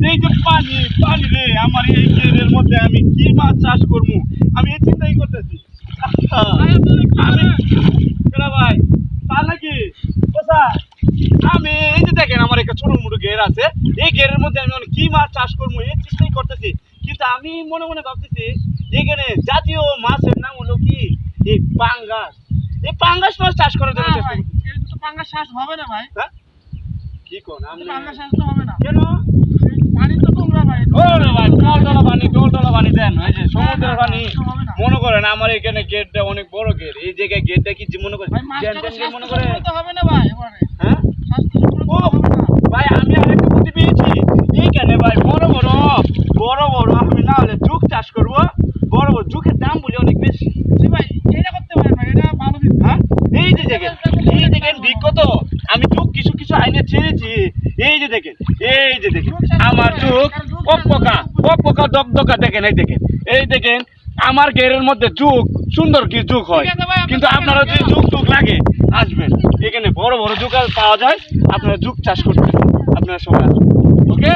এই যে পানি পানি রে আমার এই ঘেরের মধ্যে আমি কি মাছ চাষ করবো আমি এই চিন্তাই করতেছি। আমি ভাই তা নাকি কোথা আমি এই যে দেখেন আমার একটা ছোট মোটো ঘের আছে, এই ঘেরের মধ্যে আমি কি মাছ চাষ করবো এই চিন্তাই করতেছি। কিন্তু আমি মনে মনে ভাবতেছি এখানে জাতীয় মাছের নাম হলো কি এই পাঙ্গাস। এই পাঙ্গাস মাছ চাষ করার জন্য চেষ্টা করতেছি। পাঙ্গাস চাষ হবে না ভাই। হ্যাঁ কি কোন পাঙ্গাস চাষ তো হবে না। কেন? পানি তো নোংরা ভাই। ওরে ভাই টলটলা পানি দেন ওই যে সমুদ্রের পানি। মনে করেন আমার এখানে গেটটা অনেক বড় গেট, এই জায়গায় গেটটা কি মনে করেন মনে করে হবে না ভাই এবারে। হ্যাঁ স্বাস্থ্য সম্পূর্ণ হবে না ভাই। আমি আরেকটা বুদ্ধি পেয়েছি, এইখানে ভাই বড় বড় আমি না হলে জুক চাষ করবো। বড় বড় জুকের দাম বলি অনেক বেশি। জি ভাই এটা করতে পারেন ভাই, এটা ভালো দিন। হ্যাঁ এই যে দেখেন বিগত আমি জুক কিছু কিছু আইনে ছেড়েছি। এই যে দেখেন আমার জুক পকা দকদকা দেখেন। এই দেখেন আমার ঘেরের মধ্যে জুক সুন্দর কি জুক হয়। কিন্তু আপনারা যদি জুক লাগে আসবেন, এখানে বড় বড় জুক পাওয়া যায়। আপনারা জুক চাষ করবেন, আপনারা সবাই ওকে।